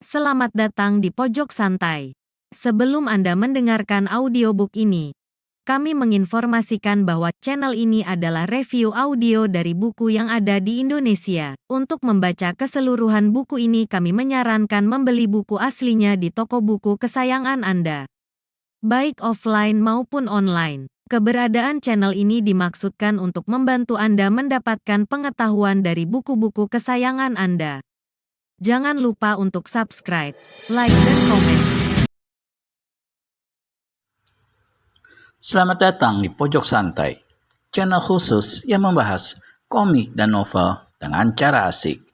Selamat datang di Pojok Santai. Sebelum Anda mendengarkan audiobook ini, kami menginformasikan bahwa channel ini adalah review audio dari buku yang ada di Indonesia. Untuk membaca keseluruhan buku ini, kami menyarankan membeli buku aslinya di toko buku kesayangan Anda, baik offline maupun online. Keberadaan channel ini dimaksudkan untuk membantu Anda mendapatkan pengetahuan dari buku-buku kesayangan Anda. Jangan lupa untuk subscribe, like, dan komen. Selamat datang di Pojok Santai, channel khusus yang membahas komik dan novel dengan cara asik.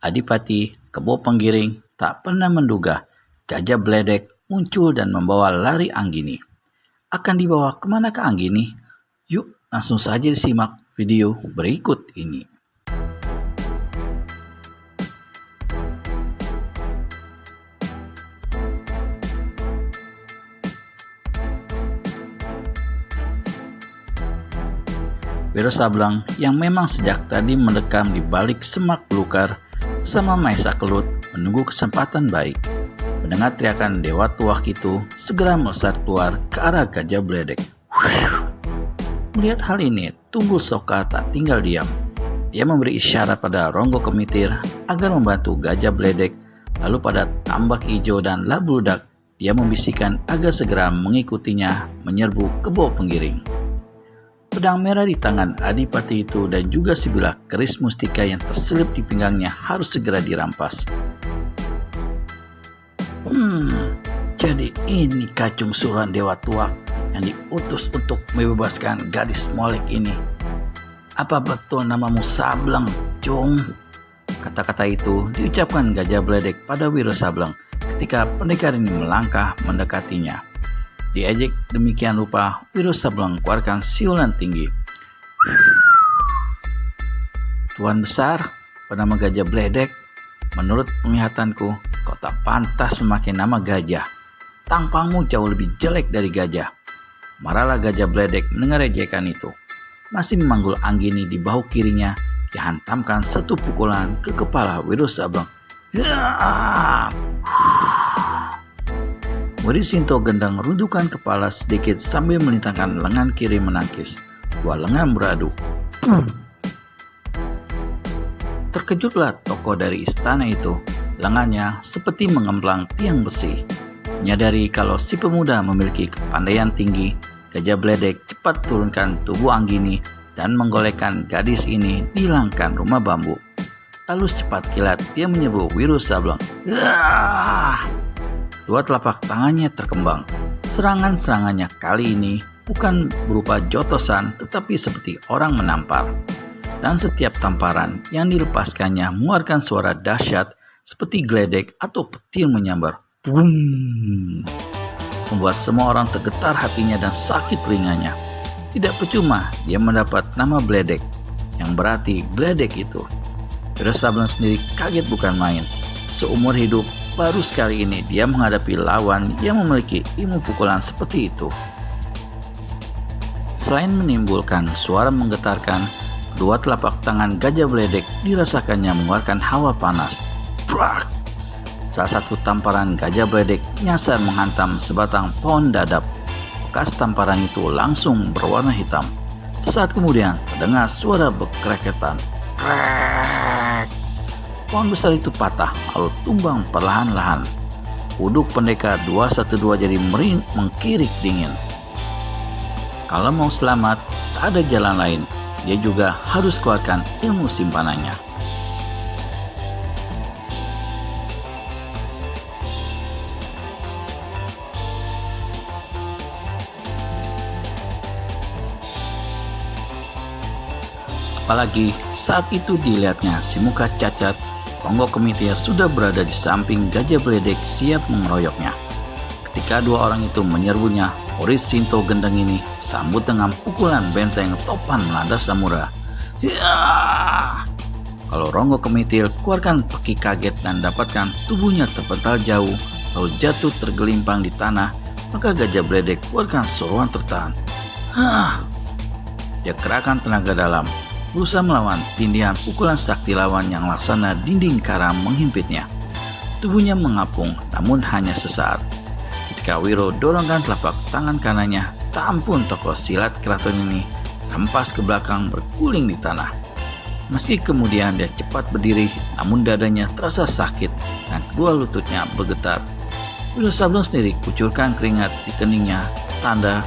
Adipati Kebo Penggiring tak pernah menduga Gajah Bledek muncul dan membawa lari Anggini. Akan dibawa kemanakah Anggini? Yuk langsung saja disimak video berikut ini. Wiro Sableng yang memang sejak tadi mendekam di balik semak belukar bersama Maesa Kelut menunggu kesempatan baik. Mendengar teriakan Dewa Tuak itu segera melesat keluar ke arah Gajah Bledek. Melihat hal ini, Tunggul Soka tak tinggal diam. Dia memberi isyarat pada Ronggo Kemitir agar membantu Gajah Bledek. Lalu pada Tambak Ijo dan Labludak, dia membisikkan agar segera mengikutinya menyerbu Kebo Penggiring. Pedang merah di tangan Adipati itu dan juga sebilah keris mustika yang terselip di pinggangnya harus segera dirampas. Jadi ini kacung suruhan Dewa Tuak yang diutus untuk membebaskan gadis Molek ini. Apa betul namamu Sableng, Cung? Kata-kata itu diucapkan Gajah Bledek pada Wiro Sableng ketika pendekar ini melangkah mendekatinya. Diejek demikian rupa, Wiro Sableng keluarkan siulan tinggi. Tuan besar, bernama Gajah Bledek, menurut penglihatanku, kau tak pantas memakai nama gajah. Tampangmu jauh lebih jelek dari gajah. Marahlah Gajah Bledek mendengar ejekan itu. Masih memanggul Anggini di bahu kirinya, dihantamkan satu pukulan ke kepala Wiro Sableng. Wiri Sinto Gendang runtuhkan kepala sedikit sambil melintangkan lengan kiri menangkis. Dua lengan beradu. Terkejutlah tokoh dari istana itu. Lengannya seperti mengemplang tiang besi. Menyadari kalau si pemuda memiliki kepandaian tinggi, Gajah Bledek cepat turunkan tubuh Anggini dan menggolekkan gadis ini di langkan rumah bambu. Lalu secepat kilat dia menyerbu Wiro Sableng. Dua telapak tangannya terkembang. Serangan-serangannya kali ini bukan berupa jotosan tetapi seperti orang menampar. Dan setiap tamparan yang dilepaskannya mengeluarkan suara dahsyat seperti geledek atau petir menyambar. Boom! Membuat semua orang tergetar hatinya dan sakit telinganya. Tidak percuma dia mendapat nama Bledek, yang berarti geledek itu. Wiro Sableng sendiri kaget bukan main. Seumur hidup baru sekali ini dia menghadapi lawan yang memiliki ilmu pukulan seperti itu. Selain menimbulkan suara menggetarkan, kedua telapak tangan Gajah Bledek dirasakannya mengeluarkan hawa panas. Brak! Salah satu tamparan Gajah Bledek nyasar menghantam sebatang pohon dadap. Bekas tamparan itu langsung berwarna hitam. Sesaat kemudian terdengar suara berkereketan. Krek! Pohon besar itu patah lalu tumbang perlahan-lahan. Uduk pendekar 212 jadi mengkirik dingin. Kalau mau selamat, tak ada jalan lain. Dia juga harus keluarkan ilmu simpanannya. Apalagi saat itu dilihatnya si muka cacat, Ronggo Kemitir sudah berada di samping Gajah Bledek siap mengeroyoknya. Ketika dua orang itu menyerbunya, Wiri Sinto Gendang ini sambut dengan pukulan benteng topan melanda Samura. Kalau Ronggo Kemitir keluarkan peki kaget dan dapatkan tubuhnya terpental jauh, lalu jatuh tergelimpang di tanah, maka Gajah Bledek keluarkan seruan tertahan. Dia kerahkan tenaga dalam, berusaha melawan tindihan pukulan sakti lawan yang laksana dinding karam menghimpitnya. tubuhnya mengapung namun hanya sesaat. Ketika Wiro dorongkan telapak tangan kanannya, tak ampun tokoh silat keraton ini rempas ke belakang berguling di tanah. Meski kemudian dia cepat berdiri, namun dadanya terasa sakit dan kedua lututnya bergetar. Wiro Sableng sendiri kucurkan keringat di keningnya, tanda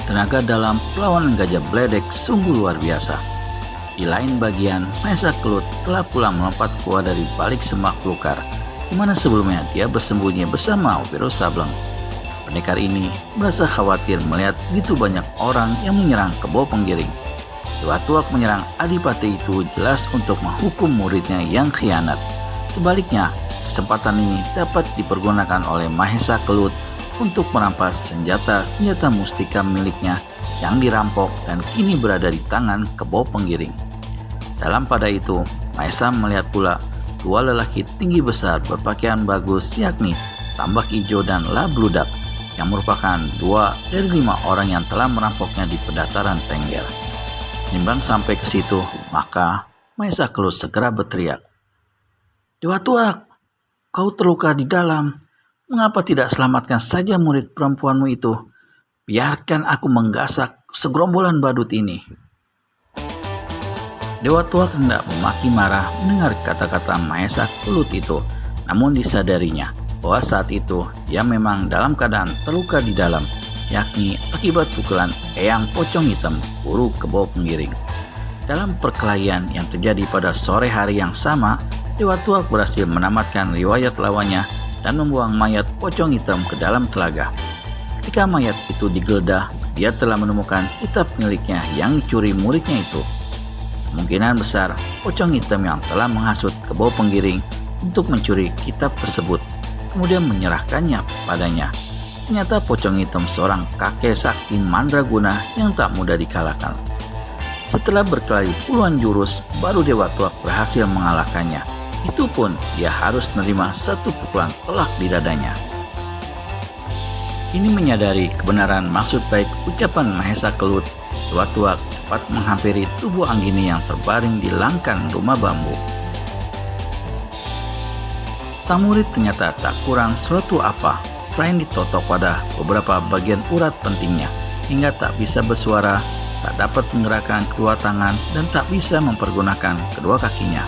tenaga dalam perlawanan Gajah Bledek sungguh luar biasa. Di lain bagian, Mahesa Kelut telah pula melompat keluar dari balik semak belukar, di mana sebelumnya dia bersembunyi bersama Wiro Sableng. Pendekar ini merasa khawatir melihat begitu banyak orang yang menyerang Kebo Penggiring. Dewa Tuak menyerang Adipati itu jelas untuk menghukum muridnya yang khianat. Sebaliknya, kesempatan ini dapat dipergunakan oleh Mahesa Kelut untuk merampas senjata-senjata mustika miliknya yang dirampok dan kini berada di tangan Kebo Penggiring. Dalam pada itu, Mahesa melihat pula dua lelaki tinggi besar berpakaian bagus, yakni Tambak Ijo dan Labludak, yang merupakan 2 dari 5 orang yang telah merampoknya di pedataran Tengger. Nimbang sampai ke situ, maka Mahesa Kelut segera berteriak, "Dewa Tuak, kau terluka di dalam. Mengapa tidak selamatkan saja murid perempuanmu itu? Biarkan aku menggasak segerombolan badut ini." Dewa Tuak hendak memaki marah mendengar kata-kata Mahesa Kelut itu, namun disadarinya bahwa saat itu dia memang dalam keadaan terluka di dalam, yakni akibat pukulan Eyang Pocong Hitam, guru Kebo Penggiring. Dalam perkelahian yang terjadi pada sore hari yang sama, Dewa Tuak berhasil menamatkan riwayat lawannya dan membuang mayat Pocong Hitam ke dalam telaga. Ketika mayat itu digeledah, dia telah menemukan kitab miliknya yang dicuri muridnya itu. Kemungkinan besar Pocong Hitam yang telah menghasut Kebo Penggiring untuk mencuri kitab tersebut kemudian menyerahkannya padanya. Ternyata Pocong Hitam seorang kakek sakti mandraguna yang tak mudah dikalahkan. Setelah berkelahi puluhan jurus, baru Dewa Tuak berhasil mengalahkannya. Itu pun dia harus menerima 1 pukulan telak di dadanya. Kini menyadari kebenaran maksud baik ucapan Mahesa Kelut, Dewa Tuak cepat menghampiri tubuh Anggini yang terbaring di langkan rumah bambu. Sang murid ternyata tak kurang suatu apa selain ditotok pada beberapa bagian urat pentingnya hingga tak bisa bersuara, tak dapat menggerakkan kedua tangan dan tak bisa mempergunakan kedua kakinya.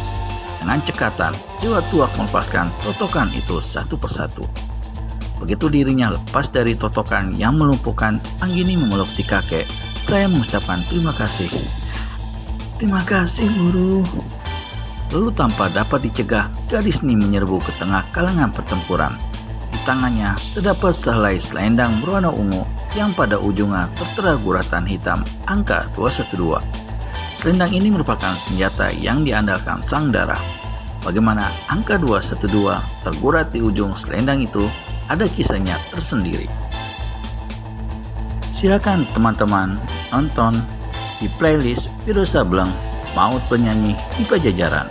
Dengan cekatan, Dewa Tuak melepaskan totokan itu satu persatu. Begitu dirinya lepas dari totokan yang melumpuhkan, Anggini memeluk si kakek. Saya mengucapkan terima kasih. "Terima kasih, Guru." Lalu tanpa dapat dicegah, gadis ini menyerbu ke tengah kalangan pertempuran. Di tangannya terdapat sehelai selendang berwarna ungu yang pada ujungnya tertera guratan hitam angka 212. Selendang ini merupakan senjata yang diandalkan Sang Dara. Bagaimana angka 212 tergurat di ujung selendang itu ada kisahnya tersendiri. Silakan teman-teman nonton di playlist Wiro Sableng Maut Penyanyi di Pajajaran.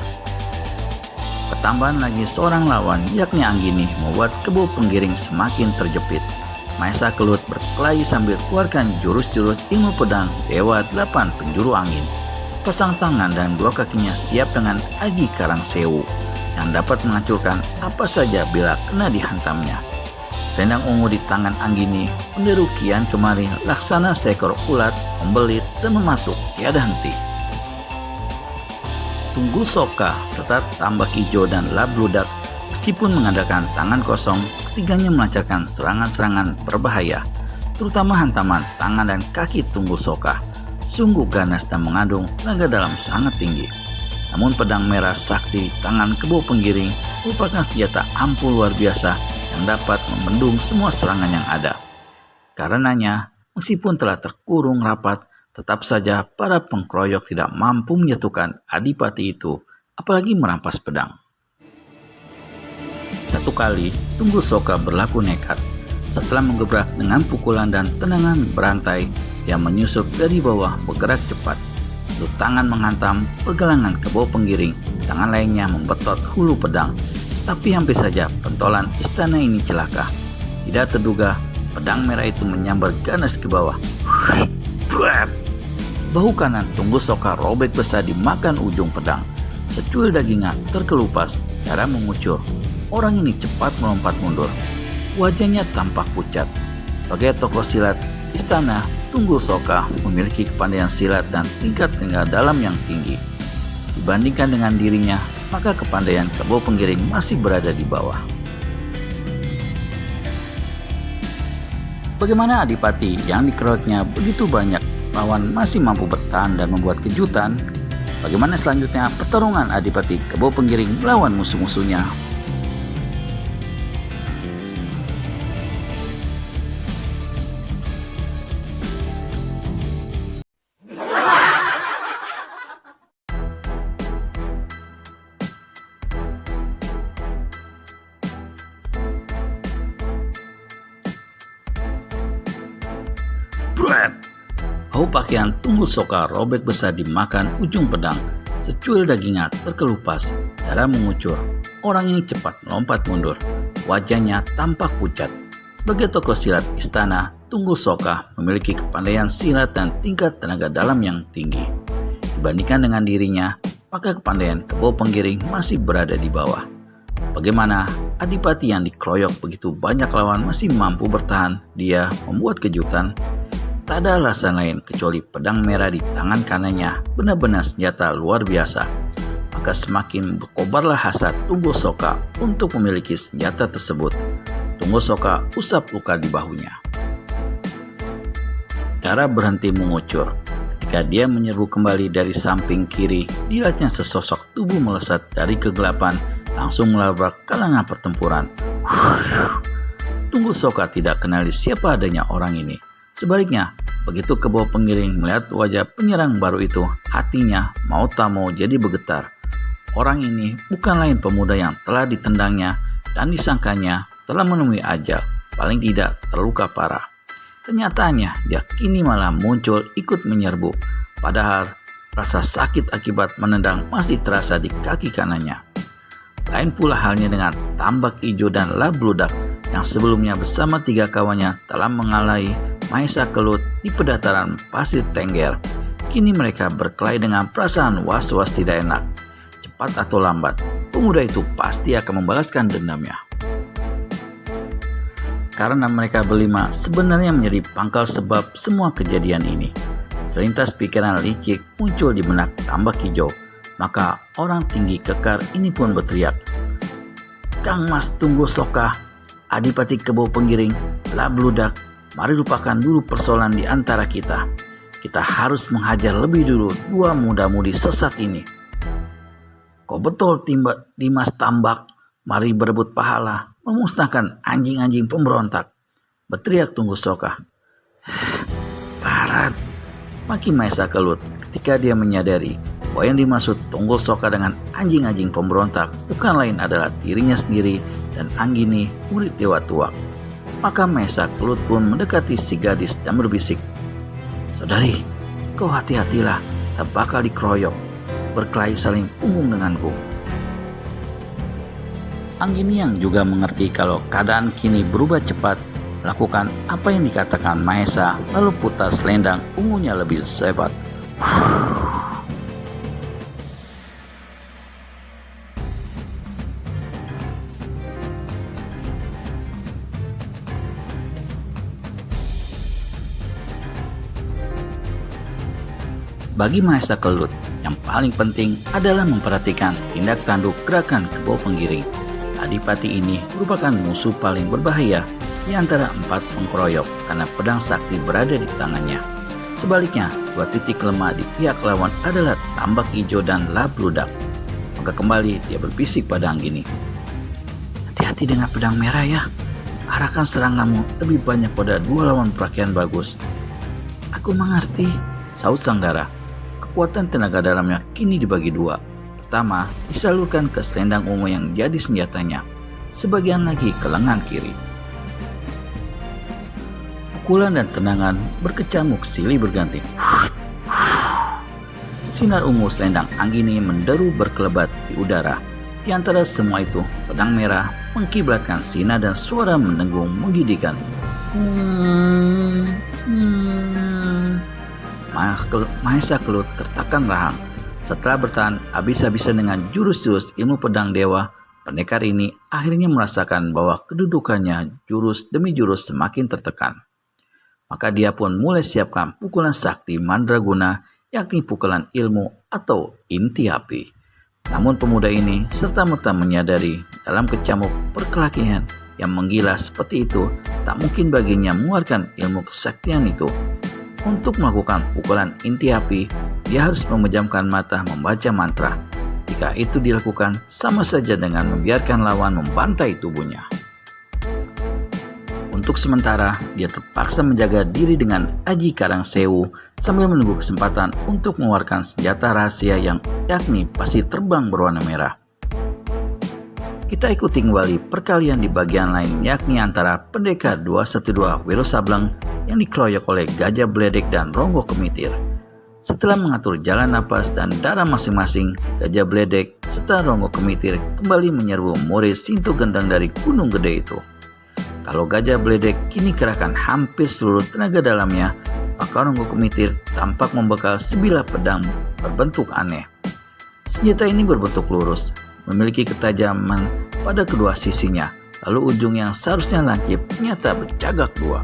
Ketambahan lagi seorang lawan yakni Anggini membuat Kebo Penggiring semakin terjepit. Mahesa Kelut berkelahi sambil keluarkan jurus-jurus ilmu pedang Dewa 8 Penjuru Angin. Pasang tangan dan 2 kakinya siap dengan Aji Karang Sewu yang dapat menghancurkan apa saja bila kena dihantamnya. Selendang ungu di tangan Anggini menderu kian kemari laksana seekor ulat membelit dan mematuk tiada henti. Tunggul Soka serta Tambak Ijo dan Labludak meskipun mengandalkan tangan kosong, ketiganya melancarkan serangan-serangan berbahaya, terutama hantaman tangan dan kaki Tunggul Soka. Sungguh ganas dan mengandung tenaga dalam sangat tinggi. Namun pedang merah sakti di tangan Kebo Penggiring merupakan senjata ampuh luar biasa yang dapat membendung semua serangan yang ada. Karenanya, meskipun telah terkurung rapat, tetap saja para pengkeroyok tidak mampu menyatukan adipati itu, apalagi merampas pedang. Satu kali, Tunggul Soka berlaku nekat. Setelah menggebrak dengan pukulan dan tendangan berantai, dia menyusup dari bawah bergerak cepat. Satu tangan menghantam pergelangan Kebo Penggiring, tangan lainnya membetot hulu pedang. Tapi hampir saja pentolan istana ini celaka. Tidak terduga, pedang merah itu menyambar ganas ke bawah. Bahu kanan Tunggul Soka robek besar dimakan ujung pedang. Secuil dagingnya terkelupas, darah mengucur. Orang ini cepat melompat mundur. Wajahnya tampak pucat. Sebagai tokoh silat istana, Tunggul Soka memiliki kepandaian silat dan tingkat tenaga dalam yang tinggi. Dibandingkan dengan dirinya, maka kepandaian Kebo Penggiring masih berada di bawah. Bagaimana Adipati yang dikeroyoknya begitu banyak lawan masih mampu bertahan dan membuat kejutan? Bagaimana selanjutnya pertarungan Adipati Kebo Penggiring melawan musuh-musuhnya? Bret! Bau pakaian Tunggul Soka robek besar dimakan ujung pedang. Secuil dagingnya terkelupas, darah mengucur. Orang ini cepat melompat mundur. Wajahnya tampak pucat. Sebagai tokoh silat istana, Tunggul Soka memiliki kepandaian silat dan tingkat tenaga dalam yang tinggi. Dibandingkan dengan dirinya, maka kepandaian Kebo Penggiring masih berada di bawah. Bagaimana Adipati yang dikeroyok begitu banyak lawan masih mampu bertahan? Dia membuat kejutan. Tak ada alasan lain kecuali pedang merah di tangan kanannya benar-benar senjata luar biasa. Maka semakin berkobarlah hasrat Tunggul Soka untuk memiliki senjata tersebut. Tunggul Soka usap luka di bahunya. Darah berhenti mengucur. Ketika dia menyerbu kembali dari samping kiri, dilihatnya sesosok tubuh melesat dari kegelapan langsung melabrak kalangan pertempuran. Tunggul Soka tidak kenali siapa adanya orang ini. Sebaliknya, begitu Kebo Penggiring melihat wajah penyerang baru itu, hatinya mau tak mau jadi bergetar. Orang ini bukan lain pemuda yang telah ditendangnya dan disangkanya telah menemui ajal, paling tidak terluka parah. Kenyataannya, dia kini malah muncul ikut menyerbu, padahal rasa sakit akibat menendang masih terasa di kaki kanannya. Lain pula halnya dengan Tambak Ijo dan Labludak yang sebelumnya bersama 3 kawannya telah mengalahi Mahesa Kelut di pedataran Pasir Tengger. Kini mereka berkelahi dengan perasaan was-was tidak enak. Cepat atau lambat, pemuda itu pasti akan membalaskan dendamnya. Karena mereka berlima sebenarnya menjadi pangkal sebab semua kejadian ini. Selintas pikiran licik muncul di benak Tambak Hijau. Maka orang tinggi kekar ini pun berteriak, "Kang Mas Tunggul Soka, Adipati Kebo Penggiring, Labludak, mari lupakan dulu persoalan di antara kita. Kita harus menghajar lebih dulu 2 muda-mudi sesat ini." "Kau betul Dimas Tambak, mari berebut pahala, memusnahkan anjing-anjing pemberontak," berteriak Tunggul Soka. "Barat," maki Mahesa Kelut ketika dia menyadari bahwa yang dimaksud Tunggul Soka dengan anjing-anjing pemberontak bukan lain adalah dirinya sendiri dan Anggini, murid Dewa Tuak. Maka Mahesa Kelut pun mendekati si gadis dan berbisik, "Saudari, kau hati-hatilah, tak bakal dikeroyok, berkelahi saling punggung denganku." Anggini yang juga mengerti kalau keadaan kini berubah cepat, melakukan apa yang dikatakan Mahesa, lalu putar selendang ungunya lebih sehebat. Bagi Mahesa Kelut, yang paling penting adalah memperhatikan tindak tanduk gerakan Kebo Penggiring. Adipati ini merupakan musuh paling berbahaya di antara 4 pengkeroyok karena pedang sakti berada di tangannya. Sebaliknya, 2 titik lemah di pihak lawan adalah Tambak Ijo dan Labludak. Maka kembali dia berbisik pada Anggini, "Hati-hati dengan pedang merah ya. Arahkan seranganmu lebih banyak pada 2 lawan perakian bagus." "Aku mengerti," saut Sanggara. Kekuatan tenaga dalamnya kini dibagi 2. Pertama, disalurkan ke selendang ungu yang jadi senjatanya. Sebagian lagi ke lengan kiri. Pukulan dan tendangan berkecamuk silih berganti. Sinar ungu selendang Anggini menderu berkelebat di udara. Di antara semua itu, pedang merah mengkiblatkan sinar dan suara mendengung menggidikan. Mahesa Kelut kertakan rahang. Setelah bertahan habis-habisan dengan jurus-jurus ilmu pedang dewa, pendekar ini akhirnya merasakan bahwa kedudukannya jurus demi jurus semakin tertekan. Maka dia pun mulai siapkan pukulan sakti mandraguna, yakni pukulan ilmu atau inti api. Namun pemuda ini serta-merta menyadari dalam kecamuk perkelahian yang menggila seperti itu, tak mungkin baginya mengeluarkan ilmu kesaktian itu. Untuk melakukan pukulan inti api, dia harus memejamkan mata membaca mantra. Jika itu dilakukan, sama saja dengan membiarkan lawan membantai tubuhnya. Untuk sementara, dia terpaksa menjaga diri dengan Aji Karang Sewu sambil menunggu kesempatan untuk mengeluarkan senjata rahasia yang yakni pasir terbang berwarna merah. Kita ikuti kembali perkalian di bagian lain, yakni antara pendekar 212 Wiro Sableng yang dikeroyok oleh Gajah Bledek dan Ronggo Kemitir. Setelah mengatur jalan napas dan darah masing-masing, Gajah Bledek serta Ronggo Kemitir kembali menyerbu murid Sinto Gendang dari Gunung Gede itu. Kalau Gajah Bledek kini kerahkan hampir seluruh tenaga dalamnya, maka Ronggo Kemitir tampak membekal sebilah pedang berbentuk aneh. Senjata ini berbentuk lurus, memiliki ketajaman pada kedua sisinya, lalu ujung yang seharusnya lancip ternyata bercagak dua.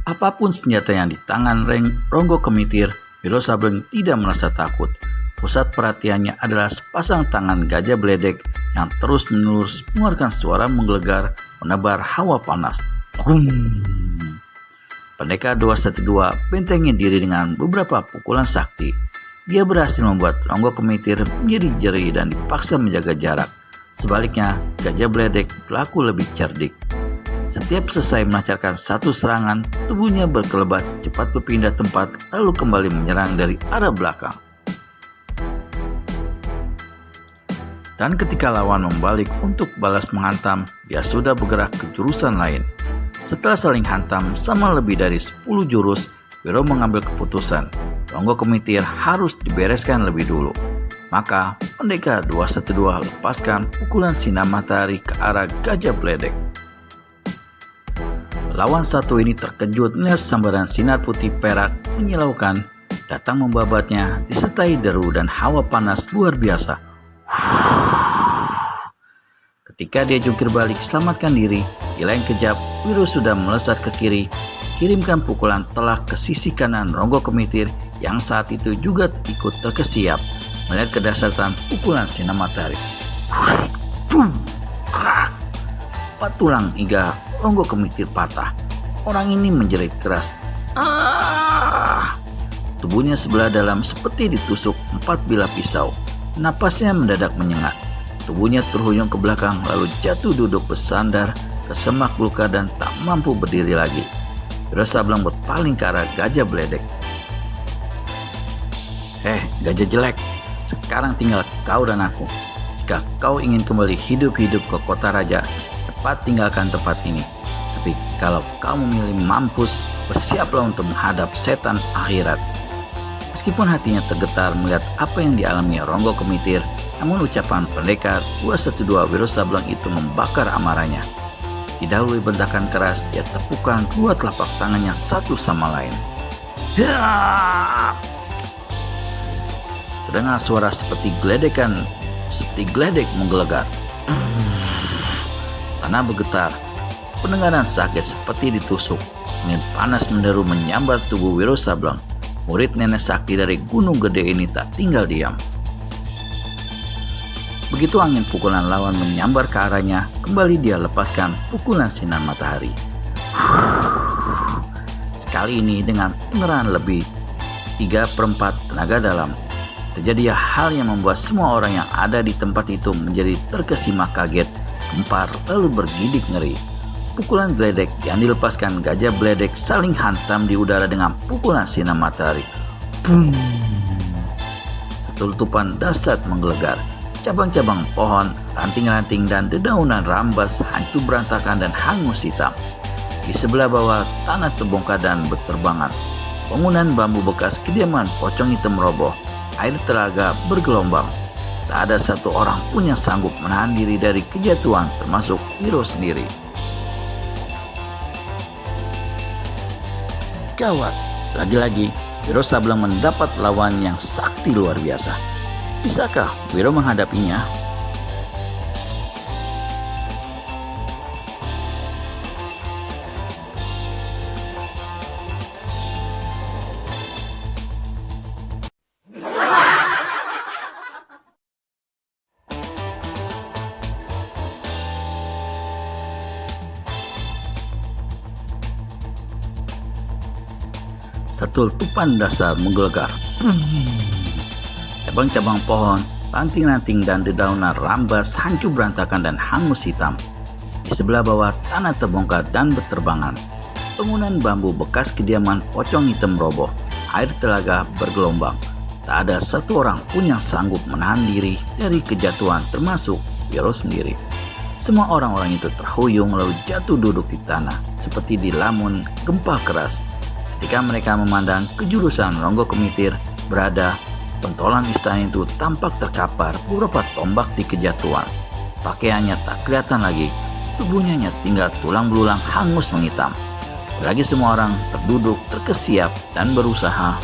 Apapun senjata yang di tangan Ronggo Kemitir, Wiro Sableng tidak merasa takut. Pusat perhatiannya adalah sepasang tangan Gajah Bledek yang terus-menerus mengeluarkan suara menggelegar, menebar hawa panas. Pendekar 212 bentengi diri dengan beberapa pukulan sakti. Dia berhasil membuat Ronggo Kemitir menjadi jeri dan dipaksa menjaga jarak. Sebaliknya, Gajah Bledek berlaku lebih cerdik. Setiap selesai melancarkan satu serangan, tubuhnya berkelebat cepat berpindah tempat lalu kembali menyerang dari arah belakang. Dan ketika lawan membalik untuk balas menghantam, dia sudah bergerak ke jurusan lain. Setelah saling hantam sama lebih dari 10 jurus, Wiro mengambil keputusan. Ronggo Kemitir harus dibereskan lebih dulu. Maka pendekar 212 lepaskan pukulan sinar matahari ke arah Gajah Bledek. Lawan satu ini terkejut melihat sambaran sinar putih perak menyilaukan datang membabatnya disertai deru dan hawa panas luar biasa. Ketika dia jungkir balik selamatkan diri, di lain kejap Wiro sudah melesat ke kiri, kirimkan pukulan telak ke sisi kanan Ronggo Kemitir yang saat itu juga ikut terkesiap melihat kedahsyatan pukulan sinar matahari. Empat tulang iga Ronggo Kemitir patah. Orang ini menjerit keras. Tubuhnya sebelah dalam seperti ditusuk 4 bilah pisau. Napasnya mendadak menyengat. Tubuhnya terhuyung ke belakang lalu jatuh duduk bersandar ke semak belukar dan tak mampu berdiri lagi. Wiro Sableng berpaling ke arah Gajah Bledek. Gajah jelek, sekarang tinggal kau dan aku. Jika kau ingin kembali hidup-hidup ke kota raja, cepat tinggalkan tempat ini. Tapi kalau kau memilih mampus, bersiaplah untuk menghadap setan akhirat. Meskipun hatinya tergetar melihat apa yang dialami Ronggo Kemitir, namun ucapan pendekar 212 Wiro Sableng itu membakar amarahnya. Didahului bentakan keras, dia tepukkan kedua telapak tangannya satu sama lain. Terdengar suara seperti geledek menggelegar. Tanah bergetar. Pendengaran sakit seperti ditusuk. Angin panas menderu menyambar tubuh Wiro Sableng. Murid nenek sakti dari Gunung Gede ini tak tinggal diam. Begitu angin pukulan lawan menyambar ke arahnya, kembali dia lepaskan pukulan sinar matahari. Sekali ini dengan pengerahan lebih 3/4 tenaga dalam. Terjadi hal yang membuat semua orang yang ada di tempat itu menjadi terkesima kaget, gempar, lalu bergidik ngeri. Pukulan geledek yang dilepaskan Gajah Bledek saling hantam di udara dengan pukulan sinar matahari. Boom! Satu letupan dahsyat menggelegar. Cabang-cabang pohon, ranting-ranting dan dedaunan rambas hancur berantakan dan hangus hitam. Di sebelah bawah tanah terbongkar dan berterbangan. Bangunan bambu bekas kediaman pocong hitam roboh. Air telaga bergelombang. Tak ada satu orang pun yang sanggup menahan diri dari kejatuhan, termasuk Wiro sendiri. Gawat, lagi-lagi Wiro Sableng mendapat lawan yang sakti luar biasa. Bisakah Wiro menghadapinya? Satu letupan dasar menggelegar. Cabang-cabang pohon, ranting-ranting dan dedaunan rambas hancur berantakan dan hangus hitam. Di sebelah bawah tanah terbongkar dan berterbangan. Bangunan bambu bekas kediaman pocong hitam roboh. Air telaga bergelombang. Tak ada satu orang pun yang sanggup menahan diri dari kejatuhan, termasuk Wiro sendiri. Semua orang-orang itu terhuyung lalu jatuh duduk di tanah seperti dilamun gempa keras. Ketika mereka memandang ke jurusan Ronggo Kemitir berada, pentolan istana itu tampak terkapar beberapa tombak di kejatuhan. Pakaiannya tak kelihatan lagi, tubuhnya hanya tinggal tulang belulang hangus menghitam. Selagi semua orang terduduk, terkesiap dan berusaha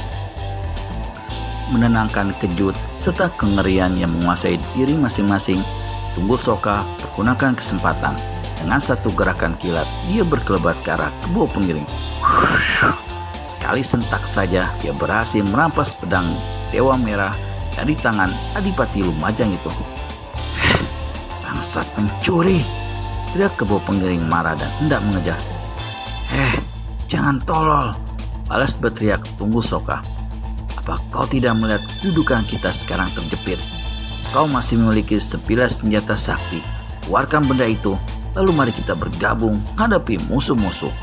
menenangkan kejut serta kengerian yang menguasai diri masing-masing, Tunggul Soka pergunakan kesempatan. Dengan satu gerakan kilat, dia berkelebat ke arah Kebo Penggiring. Sekali sentak saja dia berhasil merampas pedang Dewa Merah dari tangan Adipati Lumajang itu. Bangsat pencuri! Teriak Kebo Penggiring marah dan hendak mengejar. Jangan tolol! Balas berteriak Tunggul Soka. Apa kau tidak melihat kedudukan kita sekarang terjepit? Kau masih memiliki sebilas senjata sakti. Keluarkan benda itu, lalu mari kita bergabung menghadapi musuh-musuh.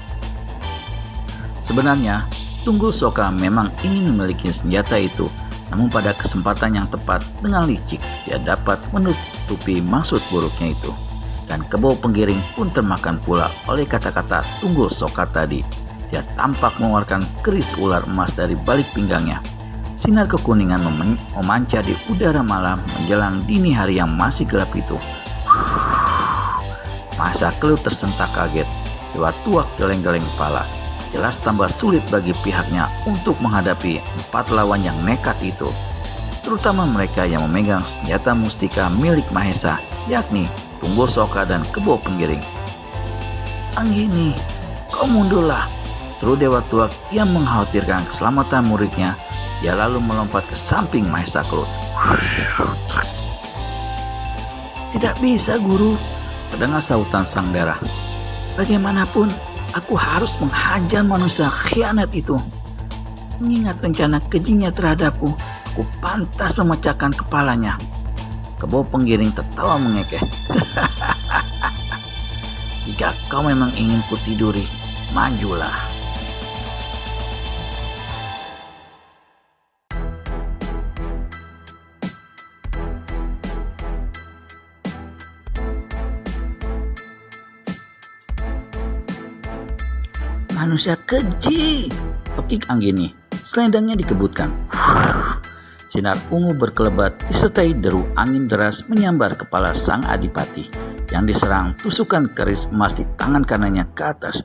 Sebenarnya, Tunggul Soka memang ingin memiliki senjata itu, namun pada kesempatan yang tepat dengan licik, dia dapat menutupi maksud buruknya itu. Dan Kebo Penggiring pun termakan pula oleh kata-kata Tunggul Soka tadi. Dia tampak mengeluarkan keris ular emas dari balik pinggangnya. Sinar kekuningan memancar di udara malam menjelang dini hari yang masih gelap itu. Mahesa Kelut tersentak kaget. Dewa Tuak geleng-geleng kepala. Jelas tambah sulit bagi pihaknya untuk menghadapi 4 lawan yang nekat itu. Terutama mereka yang memegang senjata mustika milik Mahesa, yakni Tunggul Soka dan Kebo Penggiring. "Anggini, kau mundurlah," seru Dewa Tuak yang mengkhawatirkan keselamatan muridnya. Dia lalu melompat ke samping Mahesa Kelut. "Tidak bisa, Guru," terdengar sautan sang darah. "Bagaimanapun, aku harus menghajar manusia khianat itu. Mengingat rencana kejinya terhadapku, aku pantas memecahkan kepalanya." Kebo Penggiring tertawa mengekeh. "Jika kau memang ingin kutiduri, majulah." "Manusia keji!" pekik Anggini. Selendangnya dikebutkan. Sinar ungu berkelebat disertai deru angin deras menyambar kepala sang adipati yang diserang tusukan keris emas di tangan kanannya ke atas.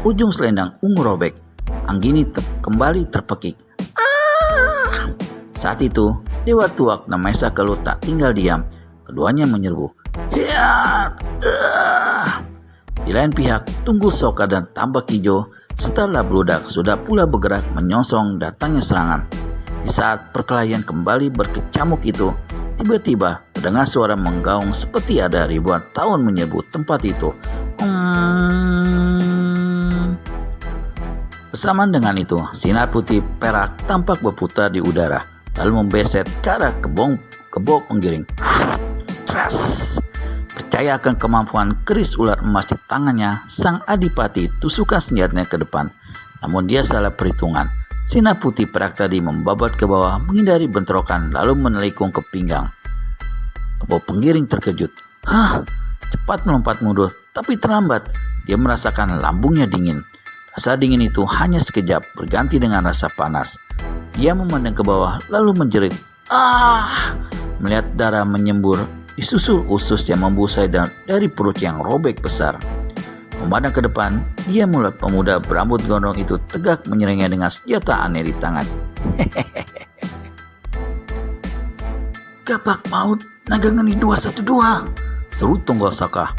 Ujung selendang ungu robek. Anggini kembali terpekik. Saat itu Dewa Tuak dan Mahesa Kelut tak tinggal diam. Keduanya menyerbu. Di lain pihak, Tunggul Soka dan Tambak Hijau serta Labludak sudah pula bergerak menyongsong datangnya serangan. Di saat perkelahian kembali berkecamuk itu, tiba-tiba terdengar suara menggaung seperti ada ribuan tahun menyebut tempat itu. Bersamaan dengan itu, sinar putih perak tampak berputar di udara, lalu membeset ke arah Kebo Penggiring. Percaya akan kemampuan keris ular emas di tangannya, sang adipati tusukkan senjatanya ke depan. Namun dia salah perhitungan. Sinar putih perak tadi membabat ke bawah menghindari bentrokan lalu menelikung ke pinggang. Kebo Penggiring terkejut. Cepat melompat mundur, tapi terlambat. Dia merasakan lambungnya dingin. Rasa dingin itu hanya sekejap berganti dengan rasa panas. Dia memandang ke bawah lalu menjerit. Melihat darah menyembur disusul usus yang membusai dari perut yang robek besar. Memandang ke depan, dia melihat pemuda berambut gondrong itu tegak menyerangnya dengan senjata aneh di tangan. "Kapak maut, naga geni 212," seru Tunggul-Soka.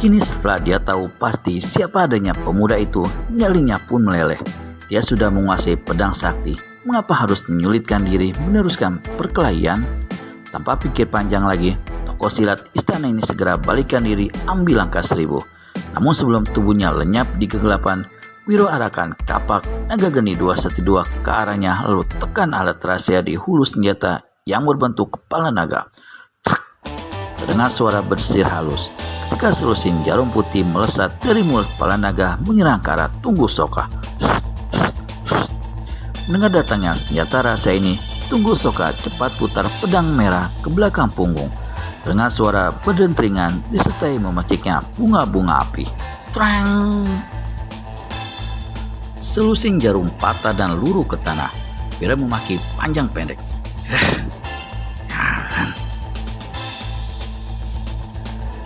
Kini setelah dia tahu pasti siapa adanya pemuda itu, nyalinya pun meleleh. Dia sudah menguasai pedang sakti. Mengapa harus menyulitkan diri meneruskan perkelahian? Tanpa pikir panjang lagi, tokoh silat istana ini segera balikkan diri ambil langkah 1000. Namun sebelum tubuhnya lenyap di kegelapan, Wiro arahkan kapak naga geni 212 ke arahnya lalu tekan alat rahasia di hulu senjata yang berbentuk kepala naga. Terdengar suara bersir halus ketika selusin jarum putih melesat dari mulut kepala naga menyerang ke arah Tunggul-Soka. Mendengar datangnya senjata rahasia ini, Tunggul-Soka cepat putar pedang merah ke belakang punggung. Dengan suara berdentringan disertai memetiknya bunga-bunga api. Trang! Selusin jarum patah dan luruh ke tanah. Wiro memaki panjang pendek.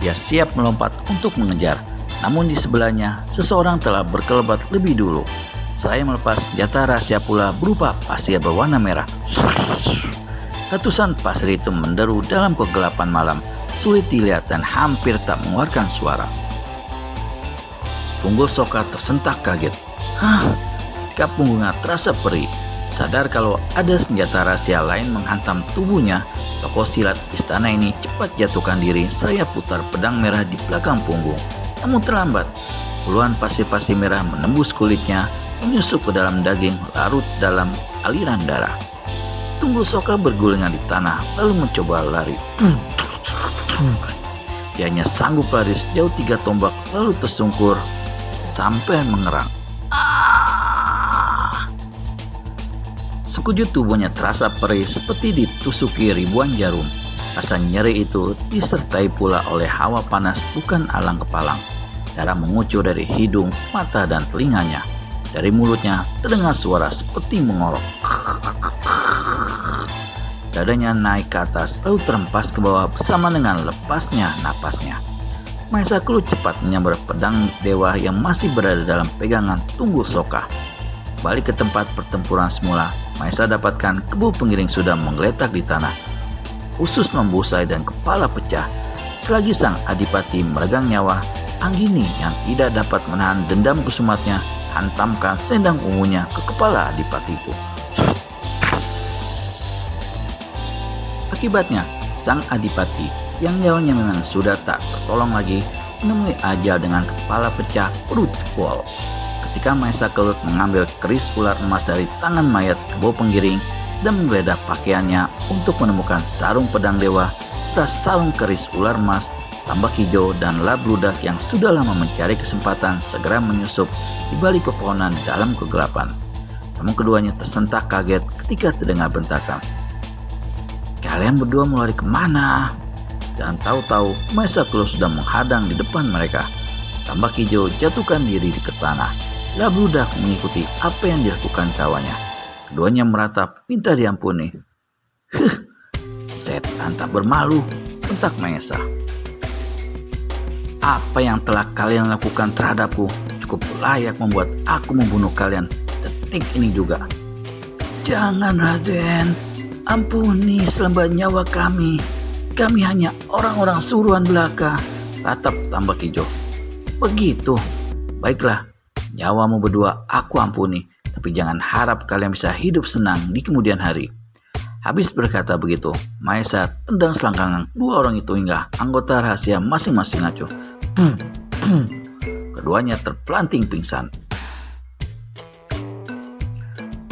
Dia siap melompat untuk mengejar. Namun di sebelahnya, seseorang telah berkelebat lebih dulu. Saya melepas senjata rahasia pula berupa pasir berwarna merah. Ratusan pasir itu menderu dalam kegelapan malam, sulit dilihat dan hampir tak mengeluarkan suara. Tunggul-Soka tersentak kaget. Ketika punggungnya terasa perih, sadar kalau ada senjata rahasia lain menghantam tubuhnya, tokoh silat istana ini cepat jatuhkan diri. Saya putar pedang merah di belakang punggung. Namun terlambat, puluhan pasir-pasir merah menembus kulitnya, menyusup ke dalam daging, larut dalam aliran darah. Tunggul-Soka bergulingan di tanah lalu mencoba lari. Dia hanya sanggup lari sejauh 3 tombak lalu tersungkur sampai mengerang. Sekujur tubuhnya terasa perih seperti ditusuki ribuan jarum. Rasa nyeri itu disertai pula oleh hawa panas bukan alang kepalang. Darah mengucur dari hidung, mata dan telinganya. Dari mulutnya terdengar suara seperti mengorok. Dadanya naik ke atas lalu terempas ke bawah bersama dengan lepasnya napasnya. Maesa Kelut cepat menyambar pedang dewa yang masih berada dalam pegangan Tunggul-Soka. Balik ke tempat pertempuran semula, Maesa dapatkan kebo penggiring sudah menggeletak di tanah. Usus membusai dan kepala pecah. Selagi sang adipati meregang nyawa, Anggini yang tidak dapat menahan dendam kusumatnya hantamkan sendang ungunya ke kepala adipatiku. Akibatnya, sang adipati yang nyawanya memang sudah tak tertolong lagi menemui ajal dengan kepala pecah, perut jebol. Ketika Maesa Kelut mengambil keris ular emas dari tangan mayat kebo penggiring dan menggeledah pakaiannya untuk menemukan sarung pedang dewa serta sarung keris ular emas, Tambak Hijau dan Labludak yang sudah lama mencari kesempatan segera menyusup di balik pepohonan dalam kegelapan. Namun keduanya tersentak kaget ketika terdengar bentakan. "Kalian berdua mau lari kemana?" Dan tahu-tahu Maesa Kelut sudah menghadang di depan mereka. Tambak Hijau jatuhkan diri ke tanah. Labludak mengikuti apa yang dilakukan kawannya. Keduanya meratap minta diampuni. "Setan tak bermalu," bentak Maesa. "Apa yang telah kalian lakukan terhadapku cukup layak membuat aku membunuh kalian detik ini juga." "Jangan, Raden. Ampuni selembar nyawa kami. Kami hanya orang-orang suruhan belaka," ratap Tambak Hijau. "Begitu. Baiklah, nyawamu berdua aku ampuni, tapi jangan harap kalian bisa hidup senang di kemudian hari." Habis berkata begitu, Maesa tendang selangkangan 2 orang itu hingga anggota rahasia masing-masing acuh. Keduanya terpelanting pingsan.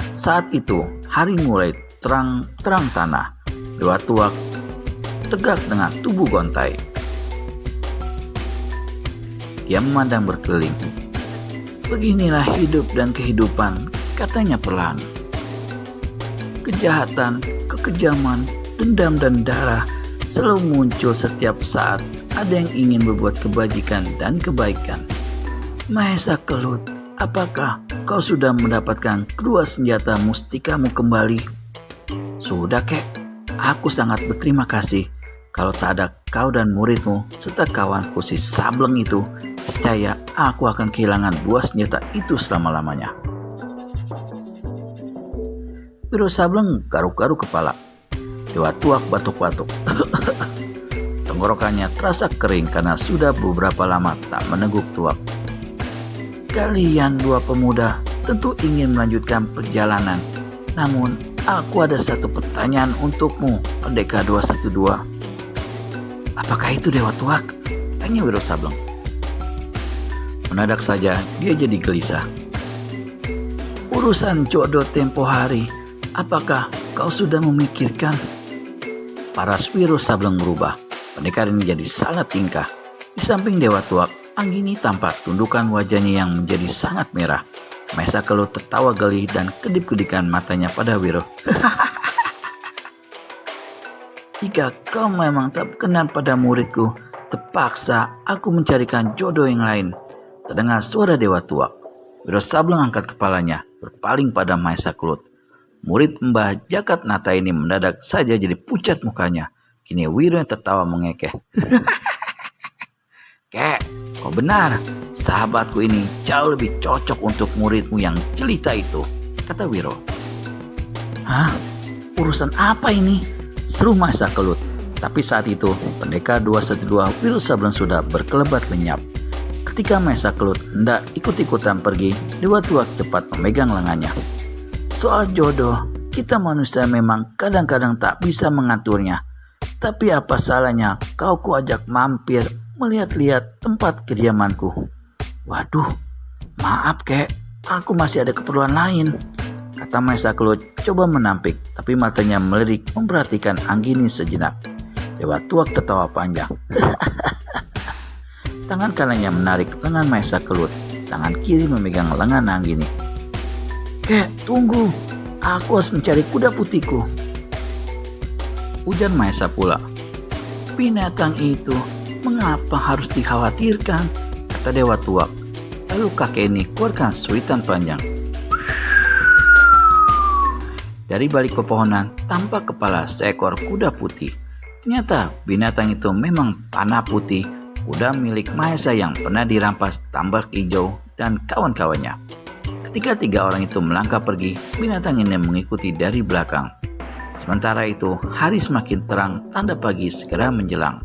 Saat itu, hari mulai terang tanah. Dewa Tuak tegak dengan tubuh gontai. Dia memandang berkeliling. "Beginilah hidup dan kehidupan," katanya perlahan. "Kejahatan, kekejaman, dendam dan darah selalu muncul setiap saat ada yang ingin berbuat kebajikan dan kebaikan. Maesa Kelut, apakah kau sudah mendapatkan kedua senjata mustikamu kembali?" "Sudah, Kek. Aku sangat berterima kasih. Kalau tak ada kau dan muridmu serta kawanku si Sableng itu, Niscaya aku akan kehilangan dua senjata itu selama-lamanya. Wiro Sableng garuk-garuk kepala. Dewa Tuak batuk-batuk. Tenggorokannya terasa kering karena sudah beberapa lama tak meneguk tuak. Kalian dua pemuda tentu ingin melanjutkan perjalanan. Namun, aku ada satu pertanyaan untukmu, Pendekar 212. Apakah itu Dewa Tuak? Tanya Wiro Sableng. Mendadak saja dia jadi gelisah. Urusan jodoh tempo hari, apakah kau sudah memikirkan? Paras Wiro Sableng berubah. Pendekar ini jadi salah tingkah. Di samping Dewa Tuak, Anggini tampak tundukan wajahnya yang menjadi sangat merah. Maesa Kelut tertawa geli dan kedip-kedipan matanya pada Wiro. Jika kau memang tak berkenan pada muridku, terpaksa aku mencarikan jodoh yang lain. Terdengar suara Dewa Tuak. Wiro Sableng angkat kepalanya, berpaling pada Maesa Kelut. Murid Mbah Jagat Nata ini mendadak saja jadi pucat mukanya. Kini Wiro yang tertawa mengekeh. Kek, kau benar. Sahabatku ini jauh lebih cocok untuk muridmu yang jelita itu, kata Wiro. Hah? Urusan apa ini? Seru Maesa Kelut. Tapi saat itu, Pendekar 212 Wiro Sableng sudah berkelebat lenyap. Ketika Maesa Kelut hendak ikut-ikutan pergi, Dewa Tuak cepat memegang lengannya. Soal jodoh, kita manusia memang kadang-kadang tak bisa mengaturnya. Tapi apa salahnya kau kuajak mampir melihat-lihat tempat kediamanku? Waduh, maaf kek, aku masih ada keperluan lain, kata Maesa Kelut coba menampik, tapi matanya melirik memperhatikan Anggini sejenak. Dewa Tuak tertawa panjang. Tangan kanannya menarik lengan Maesa Kelut, tangan kiri memegang lengan Anggini. Kek, tunggu, aku harus mencari kuda putihku, ujar Maesa pula. Binatang itu mengapa harus dikhawatirkan, kata Dewa Tuak. Lalu kakek ini keluarkan suitan panjang. Dari balik pepohonan tampak kepala seekor kuda putih. Ternyata binatang itu memang Panah Putih, kuda milik Maesa yang pernah dirampas Tambak Hijau dan kawan-kawannya. Ketika tiga orang itu melangkah pergi, binatang ini mengikuti dari belakang. Sementara itu, hari semakin terang, tanda pagi segera menjelang.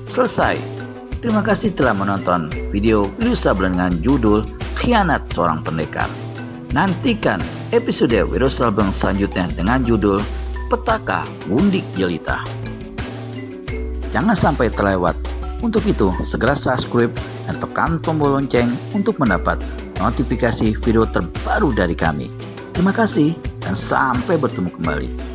Selesai. Terima kasih telah menonton video Wiro Sableng dengan judul Khianat Seorang Pendekar. Nantikan episode Wiro Sableng selanjutnya dengan judul Petaka Gundik Jelita. Jangan sampai terlewat. Untuk itu, segera subscribe dan tekan tombol lonceng untuk mendapat notifikasi video terbaru dari kami. Terima kasih dan sampai bertemu kembali.